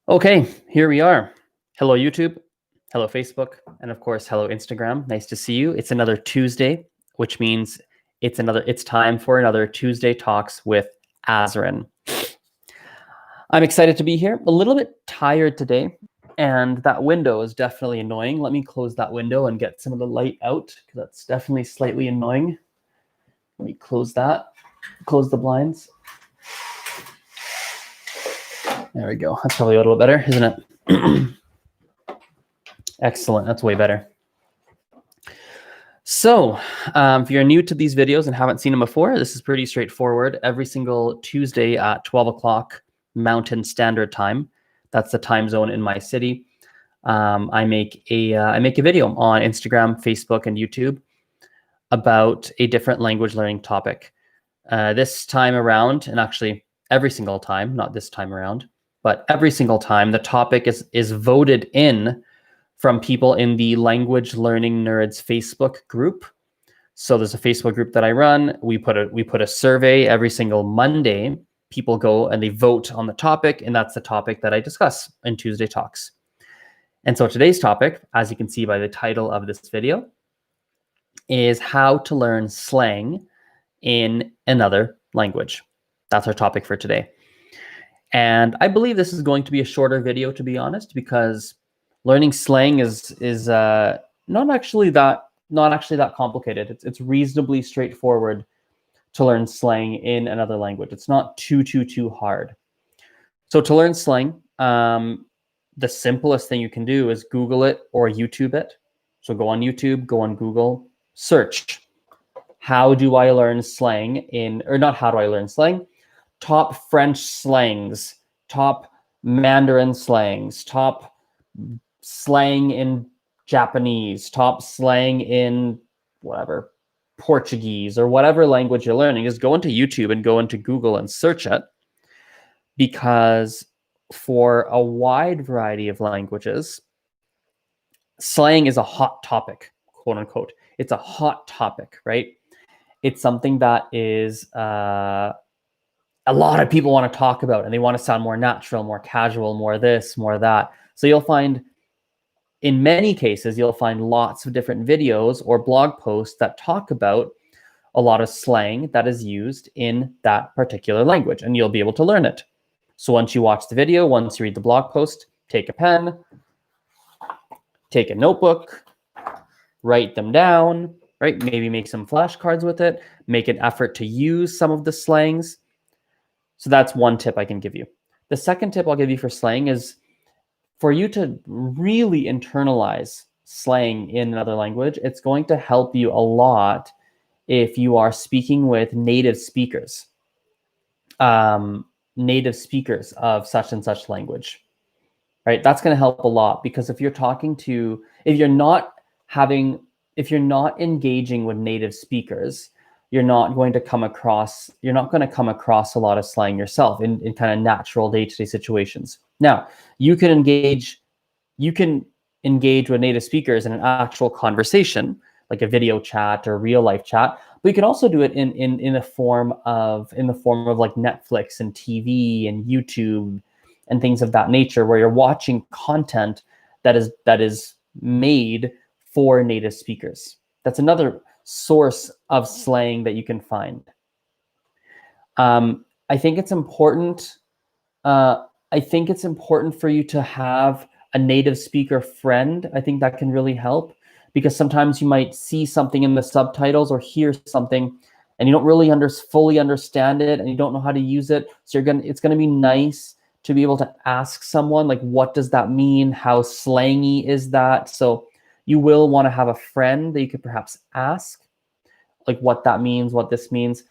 Okay, here we are. Hello, YouTube. Hello, Facebook. And of course, hello, Instagram. Nice to see you. It's another Tuesday, which means it's time for another Tuesday Talks with Azren. I'm excited to be here. A little bit tired today, and that window is definitely annoying. Let me close that window and get some of the light out, because that's definitely slightly annoying. Let me close that. Close the blinds. There we go. That's probably a little better, isn't it? Excellent. That's way better. So if you're new to these videos and haven't seen them before, this is pretty straightforward. Every single Tuesday at 12 o'clock Mountain Standard Time, that's the time zone in my city, I make a video on Instagram, Facebook, and YouTube about a different language learning topic. This time around, and actually every single time, not this time around, but every single time, the topic is voted in from people in the Language Learning Nerds Facebook group. So there's a Facebook group that I run. We put a survey every single Monday. People go and they vote on the topic, and that's the topic that I discuss in Tuesday Talks. And so today's topic, as you can see by the title of this video, is how to learn slang in another language. That's our topic for today. And I believe this is going to be a shorter video, to be honest, because learning slang is not actually that complicated. It's reasonably straightforward to learn slang in another language. It's not too hard. So to learn slang, the simplest thing you can do is Google it or YouTube it. So go on YouTube, go on Google, search. How do I learn slang top French slangs, top Mandarin slangs, top slang in Japanese, top slang in whatever, Portuguese, or whatever language you're learning. Is go into YouTube and go into Google and search it, because for a wide variety of languages, slang is a hot topic, quote unquote. It's a hot topic, right? It's something that is a lot of people want to talk about, and they want to sound more natural, more casual, more this, more that. So you'll find, in many cases, you'll find lots of different videos or blog posts that talk about a lot of slang that is used in that particular language, and you'll be able to learn it. So once you watch the video, once you read the blog post, take a pen, take a notebook, write them down, right? Maybe make some flashcards with it, make an effort to use some of the slangs. So that's one tip I can give you. The second tip I'll give you for slang is for you to really internalize slang in another language. It's going to help you a lot if you are speaking with native speakers of such and such language, right? That's going to help a lot, because if you're not engaging with native speakers, you're not going to come across a lot of slang yourself in kind of natural day-to-day situations. Now, you can engage with native speakers in an actual conversation, like a video chat or real life chat, but you can also do it in the form of like Netflix and TV and YouTube and things of that nature, where you're watching content that is made for native speakers. That's another source of slang that you can find. I think it's important. I think it's important for you to have a native speaker friend. I think that can really help, because sometimes you might see something in the subtitles or hear something and you don't really fully understand it, and you don't know how to use it. So it's gonna be nice to be able to ask someone, like, what does that mean? How slangy is that? So you will want to have a friend that you could perhaps ask, like, what that means, what this means.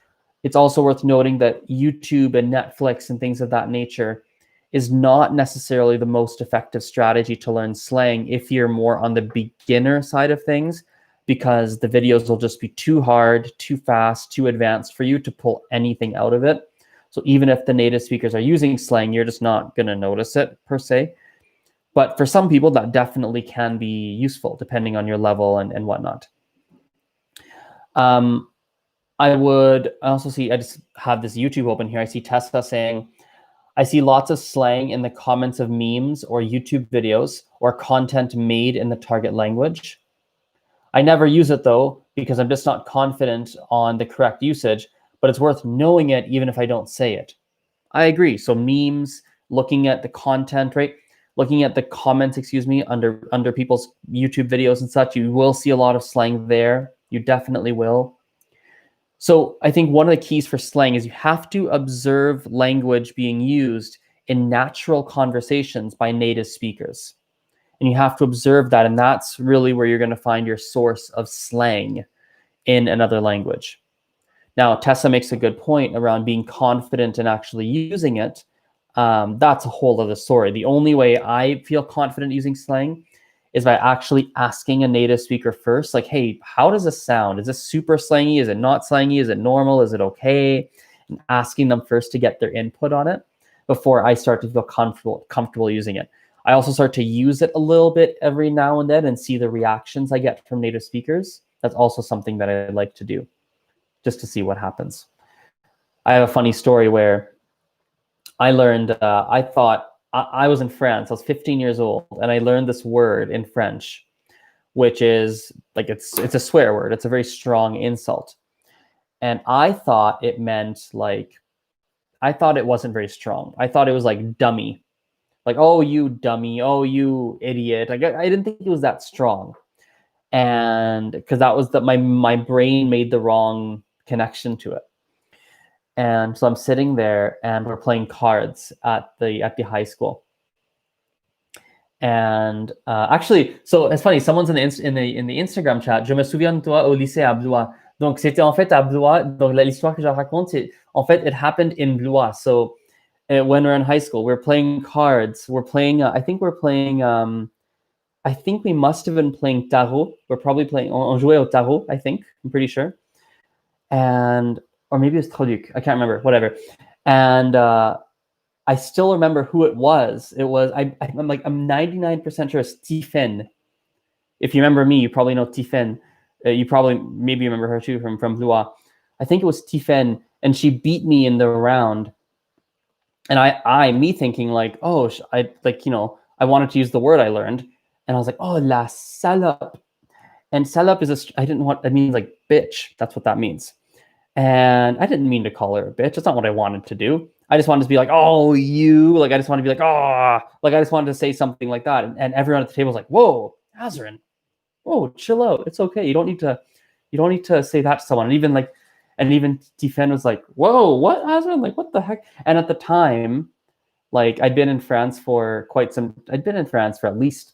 It's also worth noting that YouTube and Netflix and things of that nature is not necessarily the most effective strategy to learn slang if you're more on the beginner side of things, because the videos will just be too hard, too fast, too advanced for you to pull anything out of it. So even if the native speakers are using slang, you're just not going to notice it per se. But for some people, that definitely can be useful, depending on your level and whatnot. I also see, I just have this YouTube open here. I see Tessa saying, I see lots of slang in the comments of memes or YouTube videos or content made in the target language. I never use it though, because I'm just not confident on the correct usage, but it's worth knowing it even if I don't say it. I agree. So memes, looking at the content, right? Looking at the comments, under people's YouTube videos and such, you will see a lot of slang there. You definitely will. So I think one of the keys for slang is you have to observe language being used in natural conversations by native speakers. And you have to observe that. And that's really where you're going to find your source of slang in another language. Now, Tessa makes a good point around being confident in actually using it. That's a whole other story. The only way I feel confident using slang is by actually asking a native speaker first, like, hey, how does this sound? Is this super slangy? Is it not slangy? Is it normal? Is it okay? And asking them first to get their input on it before I start to feel comfortable using it. I also start to use it a little bit every now and then and see the reactions I get from native speakers. That's also something that I like to do, just to see what happens. I have a funny story where I learned, I thought, I was in France, I was 15 years old, and I learned this word in French, which is, like, it's a swear word. It's a very strong insult. And I thought it meant, like, I thought it wasn't very strong. I thought it was like dummy. Like, oh, you dummy, oh, you idiot. Like, I didn't think it was that strong. And because that was my brain made the wrong connection to it. And so I'm sitting there and we're playing cards at the high school. And actually, so it's funny, someone's in the Instagram chat. Je me souviens de toi au lycée à Blois. Donc c'était en fait à Blois. Donc l'histoire que je raconte, c'est en fait it happened in Blois. So when we're in high school, we're playing cards. We're playing. I think we must have been playing tarot. We're probably playing. On jouait au tarot. I think. I'm pretty sure. And or maybe it's Traduc. I can't remember. Whatever. And I still remember who it was. It was I'm 99% sure it's Tiffen. If you remember me, you probably know Tiffen. You probably maybe remember her too from Blois. I think it was Tiffen, and she beat me in the round. And me thinking like, oh, I wanted to use the word I learned, and I was like, oh, la salope. And salope is it means like bitch. That's what that means. And I didn't mean to call her a bitch. That's not what I wanted to do. I just wanted to be like, oh, you. Like, I just wanted to be like, oh. Like, I just wanted to say something like that. And everyone at the table was like, whoa, Azren. Whoa, chill out. It's okay. You don't need to say that to someone. And even Tiffen was like, whoa, what, Azren? Like, what the heck? And at the time, like, I'd been in France for at least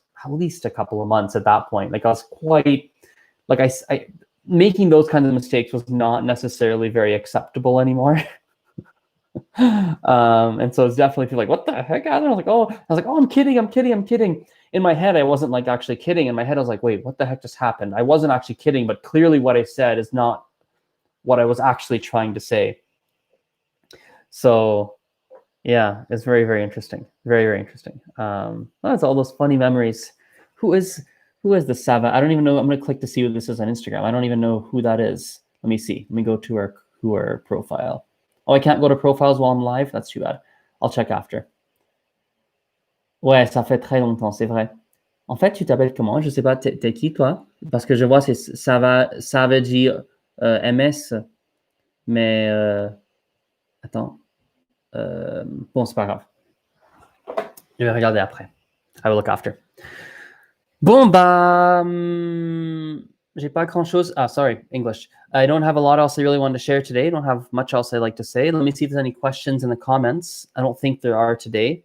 a couple of months at that point. Like, I was quite, like, I making those kinds of mistakes was not necessarily very acceptable anymore. And so it's definitely like, what the heck? I was like, oh, I'm kidding. In my head, I wasn't like actually kidding. In my head, I was like, wait, what the heck just happened? I wasn't actually kidding, but clearly what I said is not what I was actually trying to say. So yeah, it's very, very interesting. Very, very interesting. That's all those funny memories. Who is the Sava? I don't even know. I'm going to click to see who this is on Instagram. I don't even know who that is. Let me see. Let me go to her profile. Oh, I can't go to profiles while I'm live? That's too bad. I'll check after. Ouais, ça fait très longtemps, c'est vrai. En fait, tu t'appelles comment? Je sais pas, t'es qui, toi? Parce que je vois, ça veut dire MS, mais attends. Bon, c'est pas grave. Je vais regarder après. I will look after. Bon, bah, j'ai pas grand-chose. Sorry, English. I don't have a lot else I really wanted to share today. I don't have much else I'd like to say. Let me see if there's any questions in the comments. I don't think there are today.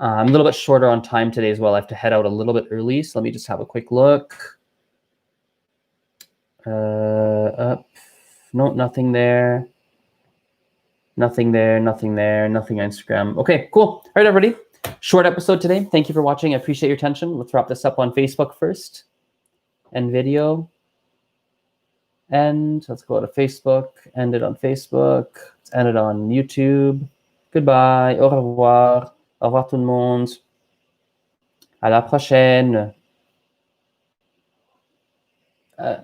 I'm a little bit shorter on time today as well. I have to head out a little bit early, so let me just have a quick look. Up. No, nothing there. Nothing there, nothing there, nothing on Instagram. Okay, cool. All right, everybody. Short episode today. Thank you for watching. I appreciate your attention. Let's wrap this up on Facebook first. End video. And let's go to Facebook. End it on Facebook. Let's end it on YouTube. Goodbye. Au revoir. Au revoir tout le monde. À la prochaine.